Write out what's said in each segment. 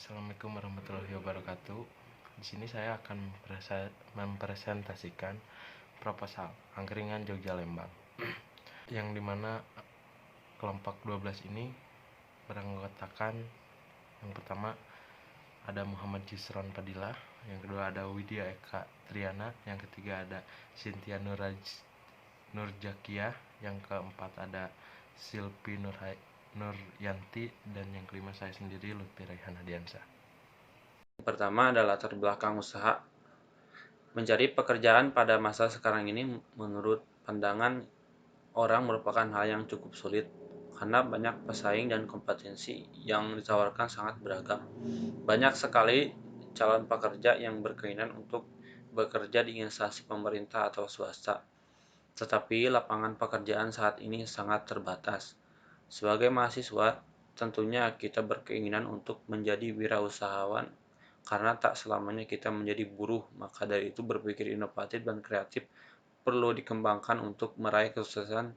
Assalamualaikum warahmatullahi wabarakatuh. Di sini saya akan mempresentasikan proposal angkringan Jogja Lembang, yang dimana kelompok 12 ini beranggotakan, yang pertama ada Muhammad Yusron Fadilah, yang kedua ada Widya Eka Triana, yang ketiga ada Cynthia Nurjakiah, yang keempat ada Silpi Nuryanti, dan yang kelima saya sendiri, Lutfi Raihan Hadiansyah. Pertama adalah latar belakang usaha. Mencari pekerjaan pada masa sekarang ini menurut pandangan orang merupakan hal yang cukup sulit karena banyak pesaing dan kompetensi yang ditawarkan sangat beragam. Banyak sekali calon pekerja yang berkeinginan untuk bekerja di instansi pemerintah atau swasta. Tetapi lapangan pekerjaan saat ini sangat terbatas. Sebagai mahasiswa, tentunya kita berkeinginan untuk menjadi wirausahawan karena tak selamanya kita menjadi buruh, maka dari itu berpikir inovatif dan kreatif perlu dikembangkan untuk meraih kesuksesan.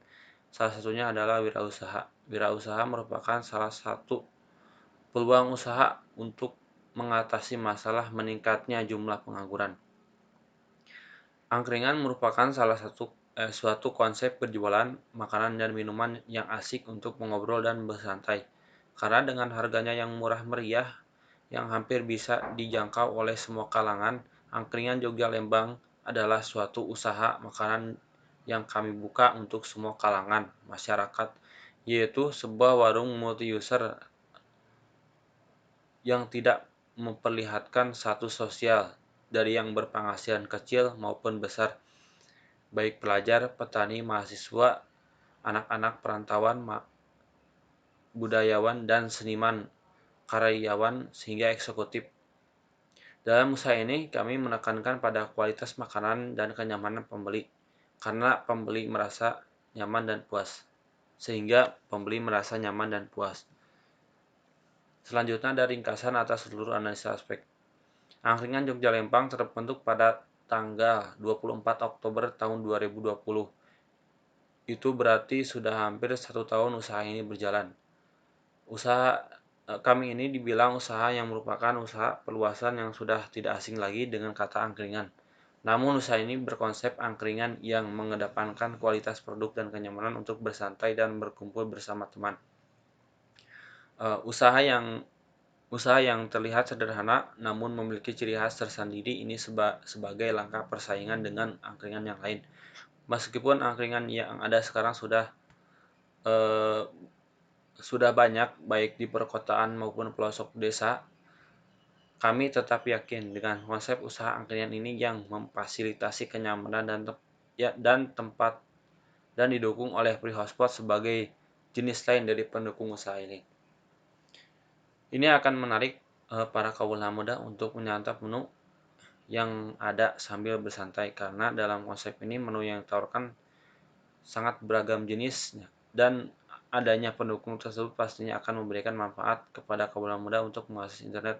Salah satunya adalah wirausaha. Wirausaha merupakan salah satu peluang usaha untuk mengatasi masalah meningkatnya jumlah pengangguran. Angkringan merupakan suatu konsep penjualan makanan dan minuman yang asik untuk mengobrol dan bersantai. Karena dengan harganya yang murah meriah, yang hampir bisa dijangkau oleh semua kalangan, angkringan Jogja Lembang adalah suatu usaha makanan yang kami buka untuk semua kalangan masyarakat, yaitu sebuah warung multi-user yang tidak memperlihatkan status sosial dari yang berpenghasilan kecil maupun besar, baik pelajar, petani, mahasiswa, anak-anak perantauan, budayawan, dan seniman, karyawan, sehingga eksekutif. Dalam usaha ini, kami menekankan pada kualitas makanan dan kenyamanan pembeli, karena pembeli merasa nyaman dan puas. Selanjutnya ada ringkasan atas seluruh analisa aspek. Angkringan Jogja Lembang terbentuk pada tanggal 24 Oktober tahun 2020. Itu berarti sudah hampir 1 tahun usaha ini berjalan. Usaha kami ini dibilang usaha yang merupakan usaha perluasan yang sudah tidak asing lagi dengan kata angkringan. Namun usaha ini berkonsep angkringan yang mengedepankan kualitas produk dan kenyamanan untuk bersantai dan berkumpul bersama teman. Usaha yang terlihat sederhana namun memiliki ciri khas tersendiri ini sebagai langkah persaingan dengan angkringan yang lain. Meskipun angkringan yang ada sekarang sudah banyak baik di perkotaan maupun pelosok desa, kami tetap yakin dengan konsep usaha angkringan ini yang memfasilitasi kenyamanan dan tempat dan didukung oleh pre-hotspot sebagai jenis lain dari pendukung usaha ini. Ini akan menarik para kaula muda untuk menyantap menu yang ada sambil bersantai, karena dalam konsep ini menu yang ditawarkan sangat beragam jenisnya, dan adanya pendukung tersebut pastinya akan memberikan manfaat kepada kaula muda untuk mengakses internet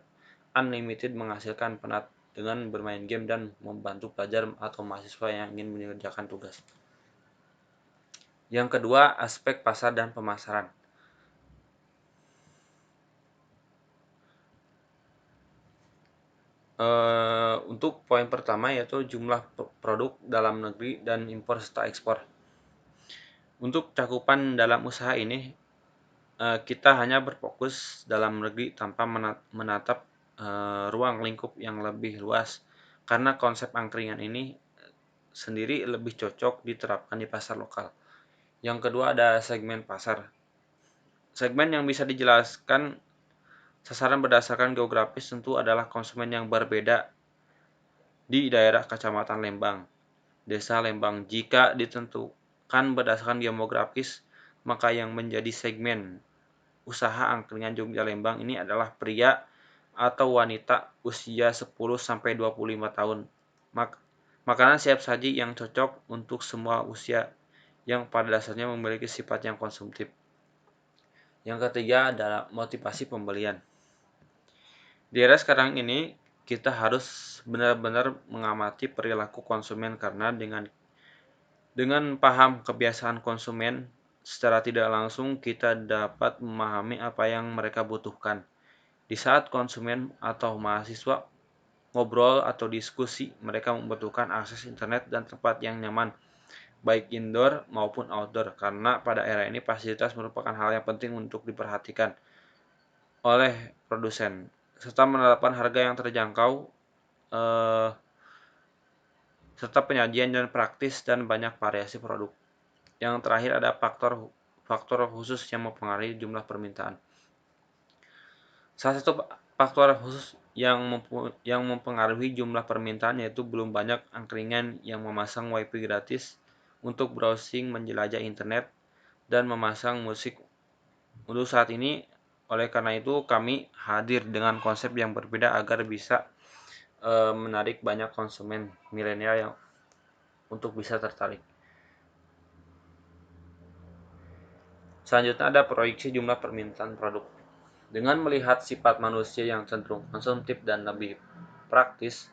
unlimited, menghasilkan penat dengan bermain game dan membantu pelajar atau mahasiswa yang ingin mengerjakan tugas. Yang kedua, aspek pasar dan pemasaran. Untuk poin pertama yaitu jumlah produk dalam negeri dan impor serta ekspor. Untuk cakupan dalam usaha ini, kita hanya berfokus dalam negeri tanpa menatap ruang lingkup yang lebih luas, karena konsep angkringan ini sendiri lebih cocok diterapkan di pasar lokal. Yang kedua ada segmen pasar. Segmen yang bisa dijelaskan sasaran berdasarkan geografis tentu adalah konsumen yang berbeda di daerah Kecamatan Lembang, Desa Lembang. Jika ditentukan berdasarkan demografis, maka yang menjadi segmen usaha angkringan Jogja Lembang ini adalah pria atau wanita usia 10-25 tahun. Makanan siap saji yang cocok untuk semua usia, yang pada dasarnya memiliki sifat yang konsumtif. Yang ketiga adalah motivasi pembelian. Di era sekarang ini, kita harus benar-benar mengamati perilaku konsumen, karena dengan paham kebiasaan konsumen, secara tidak langsung kita dapat memahami apa yang mereka butuhkan. Di saat konsumen atau mahasiswa ngobrol atau diskusi, mereka membutuhkan akses internet dan tempat yang nyaman, baik indoor maupun outdoor, karena pada era ini fasilitas merupakan hal yang penting untuk diperhatikan oleh produsen, serta menerapkan harga yang terjangkau, serta penyajian dan praktis dan banyak variasi produk. Yang terakhir ada faktor khusus yang mempengaruhi jumlah permintaan. Salah satu faktor khusus yang mempengaruhi jumlah permintaan yaitu belum banyak angkringan yang memasang WiFi gratis untuk browsing, menjelajah internet, dan memasang musik. Untuk saat ini, oleh karena itu kami hadir dengan konsep yang berbeda agar bisa menarik banyak konsumen milenial yang untuk bisa tertarik. Selanjutnya ada proyeksi jumlah permintaan produk. Dengan melihat sifat manusia yang cenderung konsumtif dan lebih praktis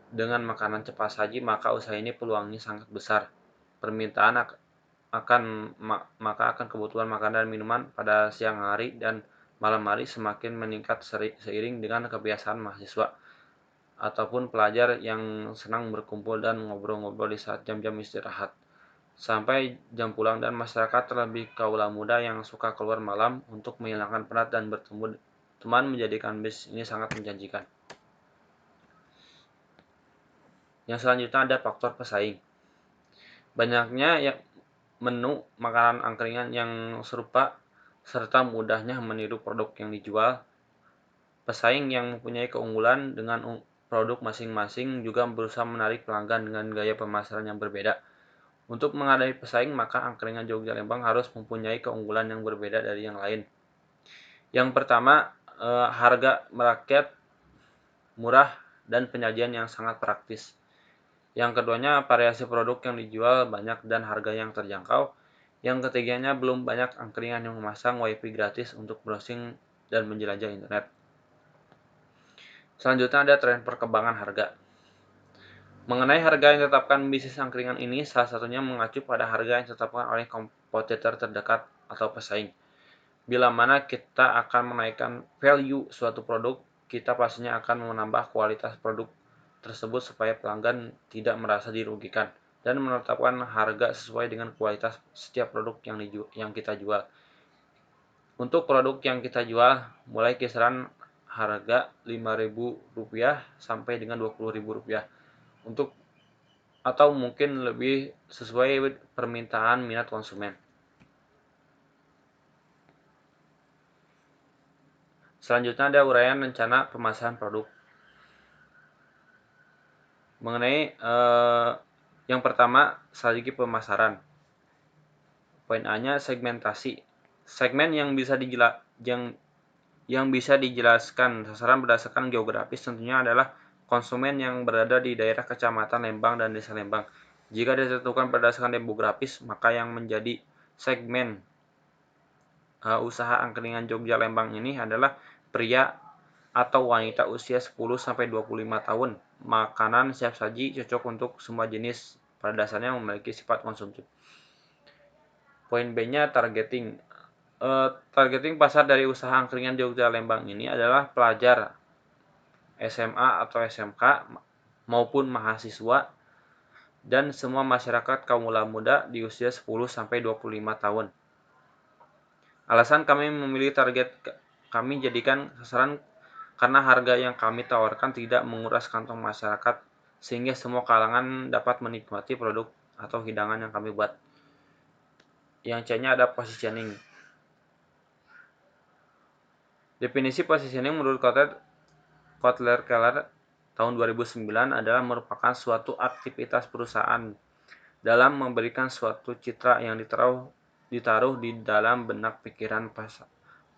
dengan makanan cepat saji, maka usaha ini peluangnya sangat besar. Permintaan maka akan kebutuhan makanan dan minuman pada siang hari dan malam hari semakin meningkat seiring dengan kebiasaan mahasiswa ataupun pelajar yang senang berkumpul dan ngobrol-ngobrol di saat jam-jam istirahat sampai jam pulang, dan masyarakat terlebih kaula muda yang suka keluar malam untuk menghilangkan penat dan bertemu teman menjadikan bisnis ini sangat menjanjikan. Yang selanjutnya ada faktor pesaing. Banyaknya menu makanan angkringan yang serupa serta mudahnya meniru produk yang dijual. Pesaing yang mempunyai keunggulan dengan produk masing-masing juga berusaha menarik pelanggan dengan gaya pemasaran yang berbeda. Untuk menghadapi pesaing, maka angkringan Jogja Lembang harus mempunyai keunggulan yang berbeda dari yang lain. Yang pertama, harga merakyat, murah, dan penyajian yang sangat praktis. Yang keduanya, variasi produk yang dijual banyak dan harga yang terjangkau. Yang ketiganya, belum banyak angkringan yang memasang WiFi gratis untuk browsing dan menjelajah internet. Selanjutnya ada tren perkembangan harga. Mengenai harga yang ditetapkan bisnis angkringan ini, salah satunya mengacu pada harga yang ditetapkan oleh kompetitor terdekat atau pesaing. Bila mana kita akan menaikkan value suatu produk, kita pastinya akan menambah kualitas produk tersebut supaya pelanggan tidak merasa dirugikan dan menetapkan harga sesuai dengan kualitas setiap produk yang kita jual. Untuk produk yang kita jual, mulai kisaran harga Rp5.000 sampai dengan Rp20.000 untuk atau mungkin lebih sesuai permintaan minat konsumen. Selanjutnya ada uraian rencana pemasaran produk. Mengenai yang pertama, strategi pemasaran. Poin A-nya segmentasi. Segmen yang bisa dijelaskan sasaran berdasarkan geografis tentunya adalah konsumen yang berada di daerah Kecamatan Lembang dan Desa Lembang. Jika ditentukan berdasarkan demografis, maka yang menjadi segmen usaha angkringan Jogja Lembang ini adalah pria atau wanita usia 10-25 tahun. Makanan siap saji cocok untuk semua jenis, pada dasarnya memiliki sifat konsumtif. Poin B-nya targeting. Targeting pasar dari usaha angkringan Jogja Lembang ini adalah pelajar SMA atau SMK maupun mahasiswa dan semua masyarakat kaula muda di usia 10-25 tahun. Alasan kami memilih target kami jadikan sasaran karena harga yang kami tawarkan tidak menguras kantong masyarakat sehingga semua kalangan dapat menikmati produk atau hidangan yang kami buat. Yang C-nya ada positioning. Definisi positioning menurut Kotler-Keller tahun 2009 adalah merupakan suatu aktivitas perusahaan dalam memberikan suatu citra yang ditaruh di dalam benak pikiran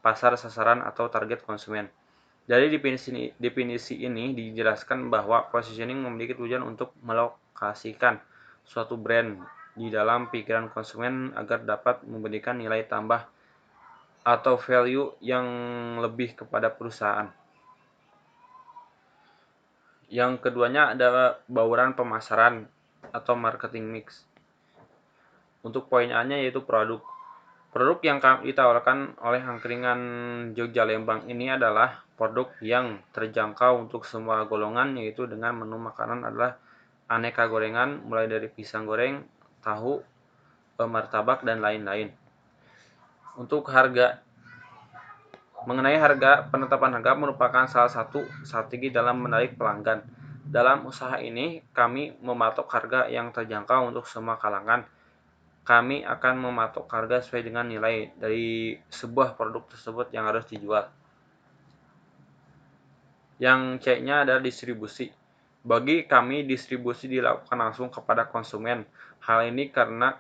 pasar sasaran atau target konsumen. Dari definisi ini dijelaskan bahwa positioning memiliki tujuan untuk melokasikan suatu brand di dalam pikiran konsumen agar dapat memberikan nilai tambah atau value yang lebih kepada perusahaan. Yang keduanya adalah bauran pemasaran atau marketing mix. Untuk poin A-nya yaitu produk. Produk yang ditawarkan oleh Angkringan Jogja Lembang ini adalah produk yang terjangkau untuk semua golongan, yaitu dengan menu makanan adalah aneka gorengan mulai dari pisang goreng, tahu, martabak, dan lain-lain. Untuk harga, mengenai harga, penetapan harga merupakan salah satu strategi dalam menarik pelanggan. Dalam usaha ini, kami mematok harga yang terjangkau untuk semua kalangan. Kami akan mematok harga sesuai dengan nilai dari sebuah produk tersebut yang harus dijual. Yang C-nya adalah distribusi. Bagi kami, distribusi dilakukan langsung kepada konsumen. Hal ini karena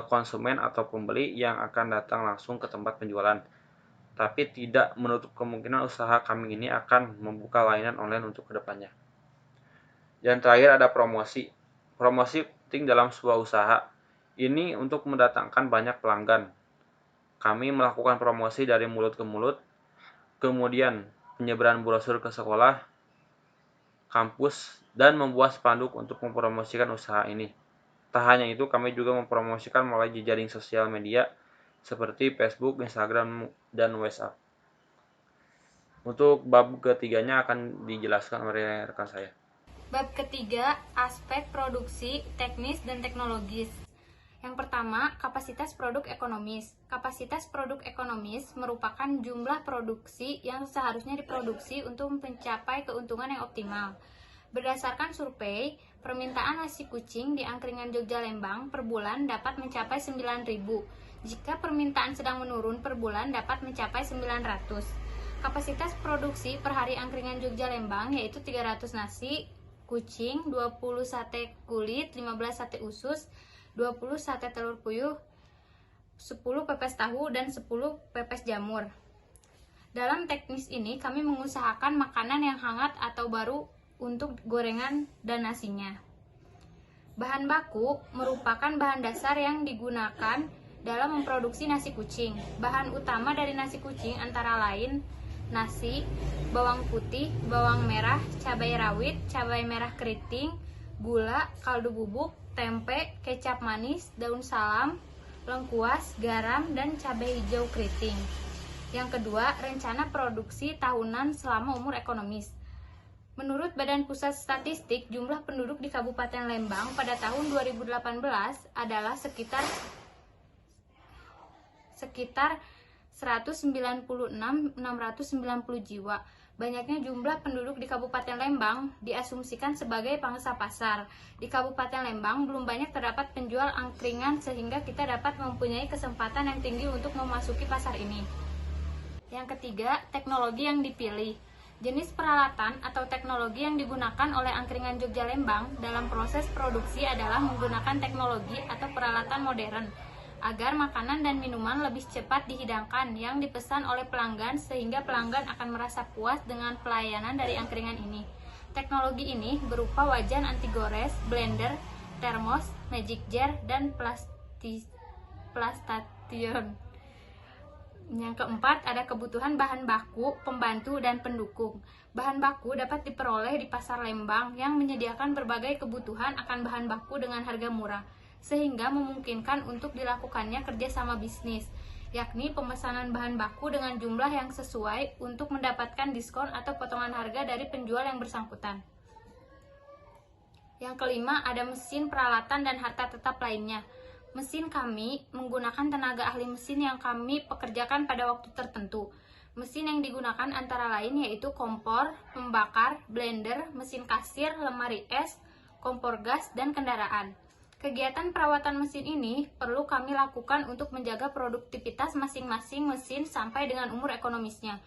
konsumen atau pembeli yang akan datang langsung ke tempat penjualan. Tapi tidak menutup kemungkinan usaha kami ini akan membuka layanan online untuk kedepannya. Dan terakhir ada promosi. Promosi penting dalam sebuah usaha. Ini untuk mendatangkan banyak pelanggan. Kami melakukan promosi dari mulut ke mulut, kemudian penyebaran brosur ke sekolah, kampus, dan membuat spanduk untuk mempromosikan usaha ini. Tak hanya itu, kami juga mempromosikan melalui jejaring sosial media seperti Facebook, Instagram, dan WhatsApp. Untuk bab ketiganya akan dijelaskan oleh rekan saya. Bab ketiga, aspek produksi, teknis, dan teknologis. Yang pertama, kapasitas produk ekonomis. Kapasitas produk ekonomis merupakan jumlah produksi yang seharusnya diproduksi untuk mencapai keuntungan yang optimal. Berdasarkan survei, permintaan nasi kucing di Angkringan Jogja Lembang per bulan dapat mencapai 9.000. Jika permintaan sedang menurun per bulan dapat mencapai 900. Kapasitas produksi per hari Angkringan Jogja Lembang yaitu 300 nasi kucing, 20 sate kulit, 15 sate usus, 20 sate telur puyuh, 10 pepes tahu, dan 10 pepes jamur. Dalam teknis ini, kami mengusahakan makanan yang hangat atau baru untuk gorengan dan nasinya. Bahan baku merupakan bahan dasar yang digunakan dalam memproduksi nasi kucing. Bahan utama dari nasi kucing antara lain nasi, bawang putih, bawang merah, cabai rawit, cabai merah keriting, gula, kaldu bubuk, tempe, kecap manis, daun salam, lengkuas, garam, dan cabai hijau keriting. Yang kedua, rencana produksi tahunan selama umur ekonomis. Menurut Badan Pusat Statistik, jumlah penduduk di Kabupaten Lembang pada tahun 2018 adalah sekitar 196.690 jiwa. Banyaknya jumlah penduduk di Kabupaten Lembang diasumsikan sebagai pangsa pasar. Di Kabupaten Lembang belum banyak terdapat penjual angkringan sehingga kita dapat mempunyai kesempatan yang tinggi untuk memasuki pasar ini. Yang ketiga, teknologi yang dipilih. Jenis peralatan atau teknologi yang digunakan oleh Angkringan Jogja Lembang dalam proses produksi adalah menggunakan teknologi atau peralatan modern agar makanan dan minuman lebih cepat dihidangkan yang dipesan oleh pelanggan sehingga pelanggan akan merasa puas dengan pelayanan dari angkringan ini. Teknologi ini berupa wajan anti gores, blender, termos, magic jar, dan plastation. Yang keempat, ada kebutuhan bahan baku, pembantu, dan pendukung. Bahan baku dapat diperoleh di Pasar Lembang yang menyediakan berbagai kebutuhan akan bahan baku dengan harga murah, sehingga memungkinkan untuk dilakukannya kerjasama bisnis, yakni pemesanan bahan baku dengan jumlah yang sesuai untuk mendapatkan diskon atau potongan harga dari penjual yang bersangkutan. Yang kelima, ada mesin, peralatan, dan harta tetap lainnya. Mesin kami menggunakan tenaga ahli mesin yang kami pekerjakan pada waktu tertentu. Mesin yang digunakan antara lain yaitu kompor, pembakar, blender, mesin kasir, lemari es, kompor gas, dan kendaraan. Kegiatan perawatan mesin ini perlu kami lakukan untuk menjaga produktivitas masing-masing mesin sampai dengan umur ekonomisnya.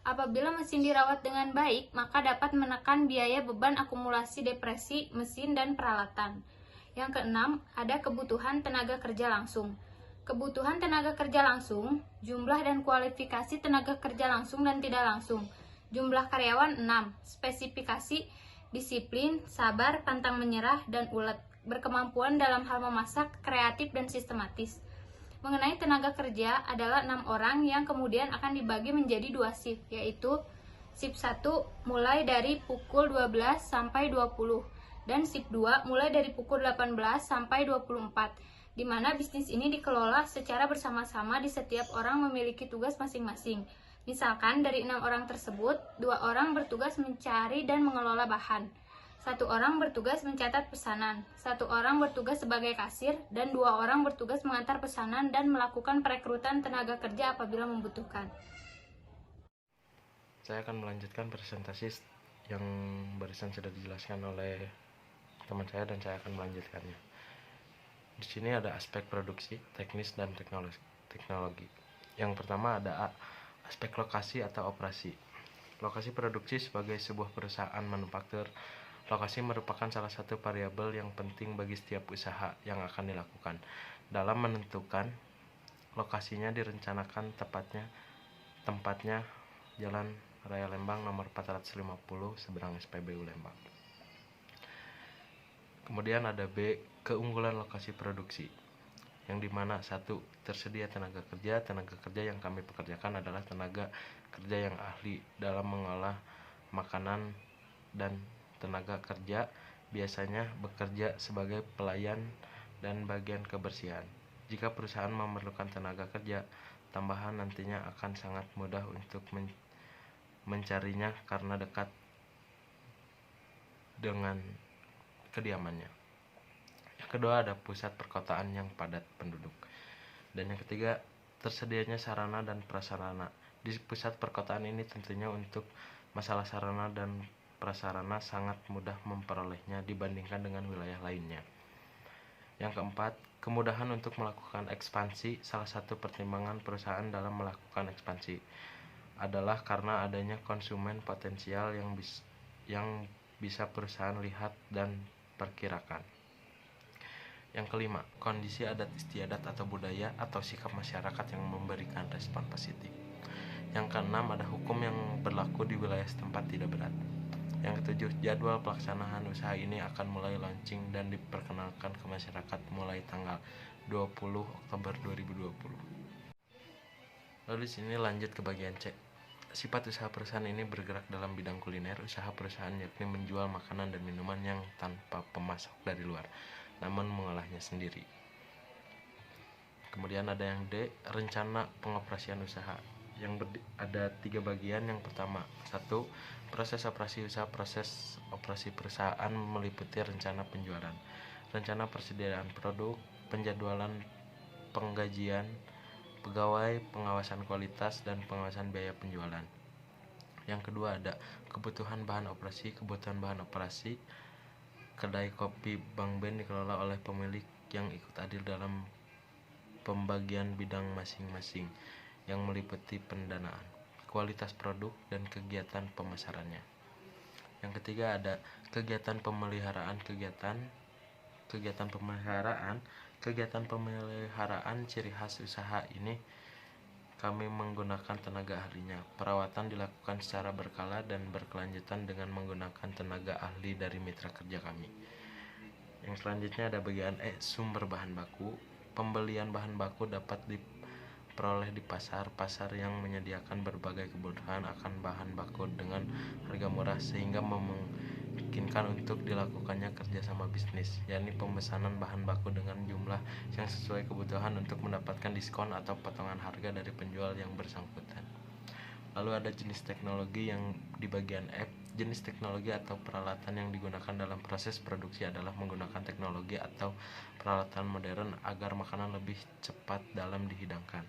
Apabila mesin dirawat dengan baik, maka dapat menekan biaya beban akumulasi depresi mesin dan peralatan. Yang keenam, ada kebutuhan tenaga kerja langsung. Kebutuhan tenaga kerja langsung, jumlah dan kualifikasi tenaga kerja langsung dan tidak langsung. Jumlah karyawan 6, spesifikasi, disiplin, sabar, pantang menyerah, dan ulet. Berkemampuan dalam hal memasak, kreatif, dan sistematis. Mengenai tenaga kerja adalah 6 orang yang kemudian akan dibagi menjadi 2 shift, yaitu shift 1 mulai dari pukul 12 sampai 20 dan shift 2 mulai dari pukul 18 sampai 24. di mana bisnis ini dikelola secara bersama-sama di setiap orang memiliki tugas masing-masing. Misalkan dari 6 orang tersebut, 2 orang bertugas mencari dan mengelola bahan, 1 orang bertugas mencatat pesanan, 1 orang bertugas sebagai kasir, dan 2 orang bertugas mengantar pesanan dan melakukan perekrutan tenaga kerja apabila membutuhkan. Saya akan melanjutkan presentasi yang barusan sudah dijelaskan oleh teman saya dan saya akan melanjutkannya. Di sini ada aspek produksi, teknis, dan teknologi. Yang pertama ada aspek lokasi atau operasi. Lokasi produksi sebagai sebuah perusahaan manufaktur. Lokasi merupakan salah satu variabel yang penting bagi setiap usaha yang akan dilakukan. Dalam menentukan lokasinya direncanakan tempatnya Jalan Raya Lembang nomor 450 seberang SPBU Lembang. Kemudian ada B, keunggulan lokasi produksi, yang dimana 1, tersedia tenaga kerja yang kami pekerjakan adalah tenaga kerja yang ahli dalam mengolah makanan, dan tenaga kerja biasanya bekerja sebagai pelayan dan bagian kebersihan. Jika perusahaan memerlukan tenaga kerja tambahan, nantinya akan sangat mudah untuk mencarinya karena dekat dengan kediamannya. Yang kedua ada pusat perkotaan yang padat penduduk. Dan yang ketiga, tersedianya sarana dan prasarana. Di pusat perkotaan ini tentunya untuk masalah sarana dan prasarana sangat mudah memperolehnya dibandingkan dengan wilayah lainnya. Yang keempat, kemudahan untuk melakukan ekspansi. Salah satu pertimbangan perusahaan dalam melakukan ekspansi adalah karena adanya konsumen potensial yang bisa perusahaan lihat dan perkirakan. Yang kelima, kondisi adat istiadat atau budaya atau sikap masyarakat yang memberikan respon positif. Yang keenam, ada hukum yang berlaku di wilayah setempat tidak berat. Yang ketujuh, jadwal pelaksanaan usaha ini akan mulai launching dan diperkenalkan ke masyarakat mulai tanggal 20 Oktober 2020. Lalu di sini lanjut ke bagian C. Sifat usaha perusahaan ini bergerak dalam bidang kuliner. Usaha perusahaan yakni menjual makanan dan minuman yang tanpa pemasok dari luar, namun mengolahnya sendiri. Kemudian ada yang D, rencana pengoperasian usaha, yang ada 3 bagian. Yang pertama, 1, proses operasi usaha. Proses operasi perusahaan meliputi rencana penjualan, rencana persediaan produk, penjadwalan penggajian pegawai, pengawasan kualitas, dan pengawasan biaya penjualan. Yang kedua ada kebutuhan bahan operasi. Kebutuhan bahan operasi kedai kopi Bang Ben dikelola oleh pemilik yang ikut adil dalam pembagian bidang masing-masing, yang meliputi pendanaan, kualitas produk, dan kegiatan pemasarannya. Yang ketiga ada kegiatan pemeliharaan. Kegiatan pemeliharaan ciri khas usaha ini kami menggunakan tenaga ahlinya. Perawatan dilakukan secara berkala dan berkelanjutan dengan menggunakan tenaga ahli dari mitra kerja kami. Yang selanjutnya ada bagian E, sumber bahan baku. Pembelian bahan baku dapat diperoleh di pasar yang menyediakan berbagai kebutuhan akan bahan baku dengan harga murah, sehingga memungkinkan untuk dilakukannya kerjasama bisnis, yakni pemesanan bahan baku dengan jumlah yang sesuai kebutuhan untuk mendapatkan diskon atau potongan harga dari penjual yang bersangkutan. Lalu ada jenis teknologi yang di bagian F. Jenis teknologi atau peralatan yang digunakan dalam proses produksi adalah menggunakan teknologi atau peralatan modern agar makanan lebih cepat dalam dihidangkan,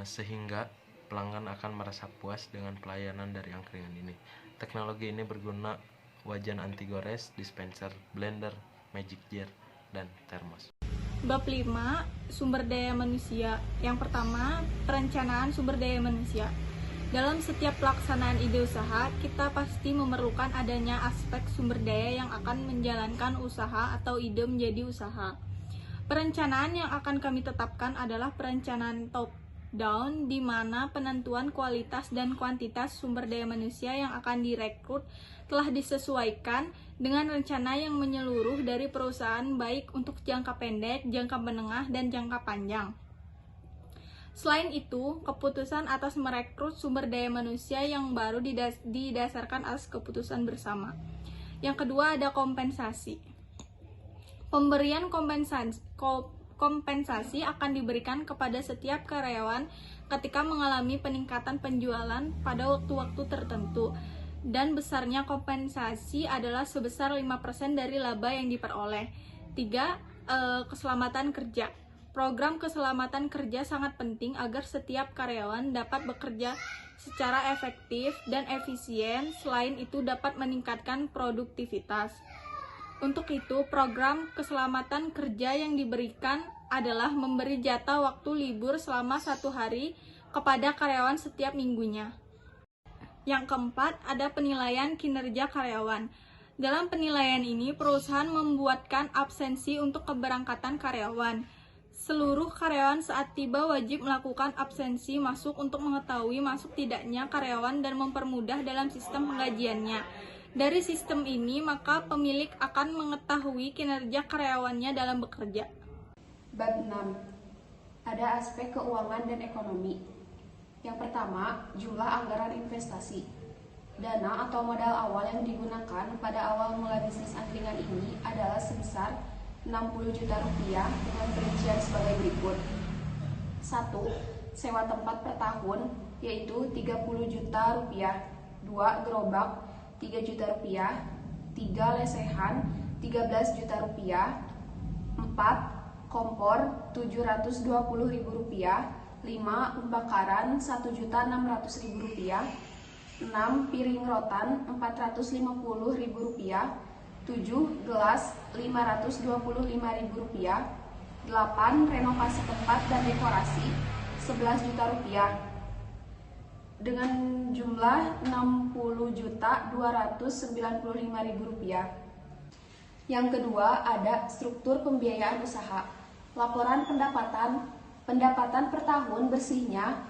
sehingga pelanggan akan merasa puas dengan pelayanan dari angkringan ini. Teknologi ini berguna wajan anti gores, dispenser, blender, magic jar, dan termos. Bab 5, sumber daya manusia. Yang pertama, perencanaan sumber daya manusia. Dalam setiap pelaksanaan ide usaha, kita pasti memerlukan adanya aspek sumber daya yang akan menjalankan usaha atau ide menjadi usaha. Perencanaan yang akan kami tetapkan adalah perencanaan top down, di mana penentuan kualitas dan kuantitas sumber daya manusia yang akan direkrut telah disesuaikan dengan rencana yang menyeluruh dari perusahaan, baik untuk jangka pendek, jangka menengah, dan jangka panjang. Selain itu, keputusan atas merekrut sumber daya manusia yang baru didasarkan atas keputusan bersama. Yang kedua ada kompensasi. Pemberian kompensasi akan diberikan kepada setiap karyawan ketika mengalami peningkatan penjualan pada waktu-waktu tertentu, dan besarnya kompensasi adalah sebesar 5% dari laba yang diperoleh. 3. Keselamatan kerja. Program keselamatan kerja sangat penting agar setiap karyawan dapat bekerja secara efektif dan efisien. Selain itu dapat meningkatkan produktivitas. Untuk itu, program keselamatan kerja yang diberikan adalah memberi jatah waktu libur selama 1 hari kepada karyawan setiap minggunya. Yang keempat, ada penilaian kinerja karyawan. Dalam penilaian ini, perusahaan membuatkan absensi untuk keberangkatan karyawan. Seluruh karyawan saat tiba wajib melakukan absensi masuk untuk mengetahui masuk tidaknya karyawan dan mempermudah dalam sistem penggajiannya. Dari sistem ini, maka pemilik akan mengetahui kinerja karyawannya dalam bekerja. Bab 6. Ada aspek keuangan dan ekonomi. Yang pertama, jumlah anggaran investasi. Dana atau modal awal yang digunakan pada awal mula bisnis angkringan ini adalah sebesar 60 juta rupiah dengan perincian sebagai berikut. 1. Sewa tempat per tahun, yaitu 30 juta rupiah. 2. Gerobak, 3 juta rupiah. 3. Lesehan, 13 juta rupiah. 4. Kompor, 720.000 rupiah. 5. Pembakaran, 1.600.000 rupiah. 6. Piring rotan, 450.000 rupiah. 7. Gelas, 525.000 rupiah. 8. Renovasi tempat dan dekorasi, 11 juta rupiah. Dengan jumlah 60.295.000 rupiah. Yang kedua, ada struktur pembiayaan usaha. Laporan pendapatan per tahun bersihnya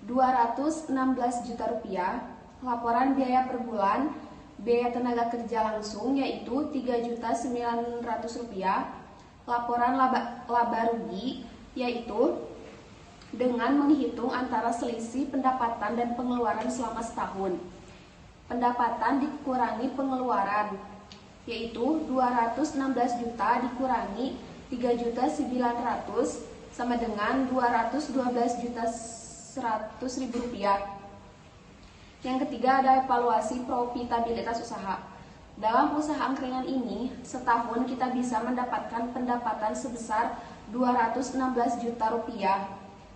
216 juta rupiah. Laporan biaya per bulan, biaya tenaga kerja langsung yaitu 3.900.000 rupiah. Laporan laba rugi yaitu dengan menghitung antara selisih pendapatan dan pengeluaran selama setahun. Pendapatan dikurangi pengeluaran, yaitu 216 juta dikurangi 3.900.000 sama dengan 212.100.000 rupiah. Yang ketiga, ada evaluasi profitabilitas usaha. Dalam usaha angkringan ini, setahun kita bisa mendapatkan pendapatan sebesar 216 juta rupiah.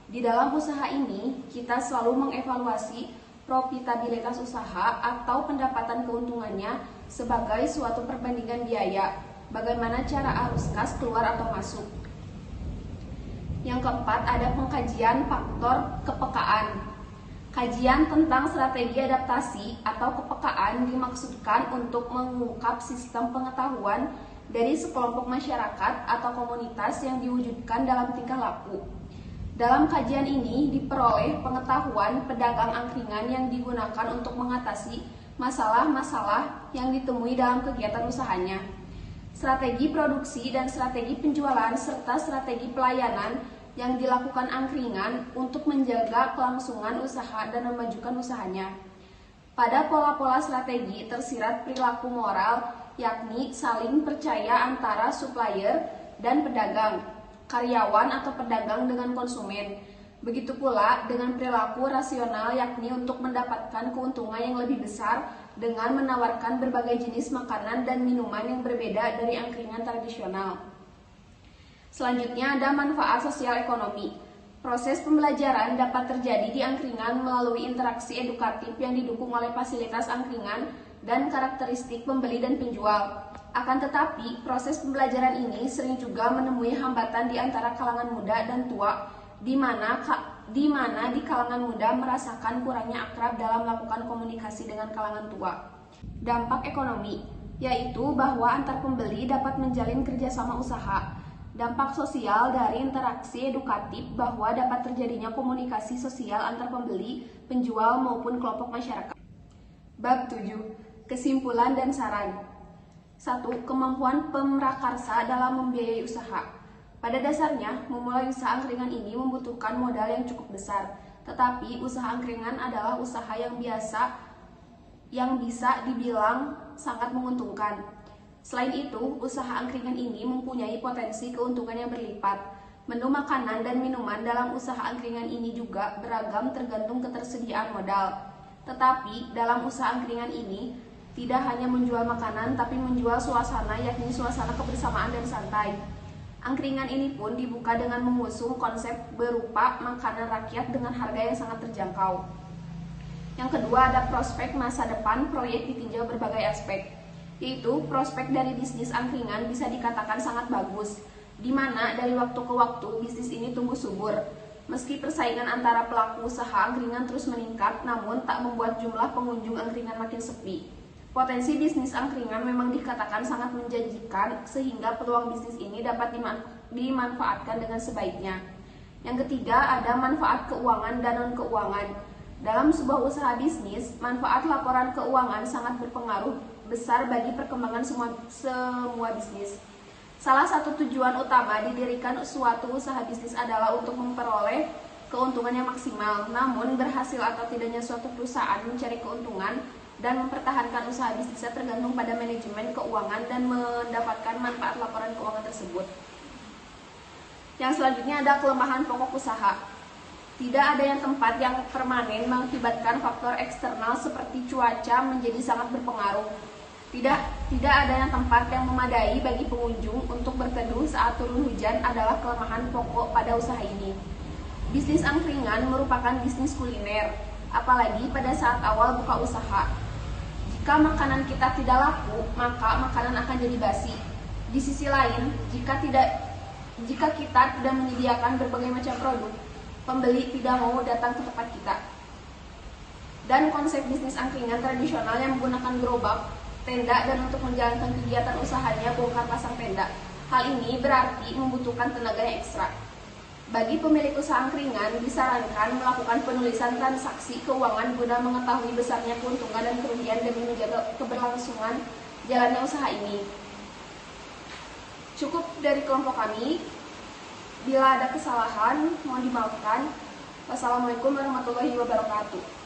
Di dalam usaha ini, kita selalu mengevaluasi profitabilitas usaha atau pendapatan keuntungannya sebagai suatu perbandingan biaya, bagaimana cara arus kas keluar atau masuk. Yang keempat, ada pengkajian faktor kepekaan. Kajian tentang strategi adaptasi atau kepekaan dimaksudkan untuk mengungkap sistem pengetahuan dari sekelompok masyarakat atau komunitas yang diwujudkan dalam tingkah laku. Dalam kajian ini diperoleh pengetahuan pedagang angkringan yang digunakan untuk mengatasi masalah-masalah yang ditemui dalam kegiatan usahanya. Strategi produksi dan strategi penjualan serta strategi pelayanan yang dilakukan angkringan untuk menjaga kelangsungan usaha dan memajukan usahanya. Pada pola-pola strategi tersirat perilaku moral, yakni saling percaya antara supplier dan pedagang, karyawan atau pedagang dengan konsumen. Begitu pula dengan perilaku rasional, yakni untuk mendapatkan keuntungan yang lebih besar dengan menawarkan berbagai jenis makanan dan minuman yang berbeda dari angkringan tradisional. Selanjutnya ada manfaat sosial ekonomi. Proses pembelajaran dapat terjadi di angkringan melalui interaksi edukatif yang didukung oleh fasilitas angkringan dan karakteristik pembeli dan penjual. Akan tetapi, proses pembelajaran ini sering juga menemui hambatan di antara kalangan muda dan tua, di mana di kalangan muda merasakan kurangnya akrab dalam melakukan komunikasi dengan kalangan tua. Dampak ekonomi, yaitu bahwa antar pembeli dapat menjalin kerjasama usaha. Dampak sosial dari interaksi edukatif bahwa dapat terjadinya komunikasi sosial antar pembeli, penjual maupun kelompok masyarakat. Bab 7. Kesimpulan dan saran. 1. Kemampuan pemrakarsa dalam membiayai usaha. Pada dasarnya, memulai usaha angkringan ini membutuhkan modal yang cukup besar, tetapi usaha angkringan adalah usaha yang bisa dibilang sangat menguntungkan. Selain itu, usaha angkringan ini mempunyai potensi keuntungan yang berlipat. Menu makanan dan minuman dalam usaha angkringan ini juga beragam tergantung ketersediaan modal. Tetapi, dalam usaha angkringan ini, tidak hanya menjual makanan, tapi menjual suasana, yakni suasana kebersamaan dan santai. Angkringan ini pun dibuka dengan mengusung konsep berupa makanan rakyat dengan harga yang sangat terjangkau. Yang kedua, ada prospek masa depan proyek ditinjau berbagai aspek, yaitu prospek dari bisnis angkringan bisa dikatakan sangat bagus, di mana dari waktu ke waktu bisnis ini tumbuh subur. Meski persaingan antara pelaku usaha angkringan terus meningkat, namun tak membuat jumlah pengunjung angkringan makin sepi. Potensi bisnis angkringan memang dikatakan sangat menjanjikan, sehingga peluang bisnis ini dapat dimanfaatkan dengan sebaiknya. Yang ketiga, ada manfaat keuangan dan non-keuangan. Dalam sebuah usaha bisnis, manfaat laporan keuangan sangat berpengaruh besar bagi perkembangan semua bisnis. Salah satu tujuan utama didirikan suatu usaha bisnis adalah untuk memperoleh keuntungan yang maksimal. Namun, berhasil atau tidaknya suatu perusahaan mencari keuntungan dan mempertahankan usaha bisnisnya tergantung pada manajemen keuangan dan mendapatkan manfaat laporan keuangan tersebut. Yang selanjutnya ada kelemahan pokok usaha. Tidak adanya tempat yang permanen mengakibatkan faktor eksternal seperti cuaca menjadi sangat berpengaruh. Tidak adanya tempat yang memadai bagi pengunjung untuk berteduh saat turun hujan adalah kelemahan pokok pada usaha ini. Bisnis angkringan merupakan bisnis kuliner, apalagi pada saat awal buka usaha. Jika makanan kita tidak laku, maka makanan akan jadi basi. Di sisi lain, jika kita tidak menyediakan berbagai macam produk, pembeli tidak mau datang ke tempat kita. Dan konsep bisnis angkringan tradisional yang menggunakan gerobak, tenda, dan untuk menjalankan kegiatan usahanya bongkar pasang tenda. Hal ini berarti membutuhkan tenaga yang ekstra. Bagi pemilik usaha angkringan, disarankan melakukan penulisan transaksi keuangan guna mengetahui besarnya keuntungan dan kerugian demi menjaga keberlangsungan jalannya usaha ini. Cukup dari kelompok kami. Bila ada kesalahan, mohon dimaafkan. Wassalamualaikum warahmatullahi wabarakatuh.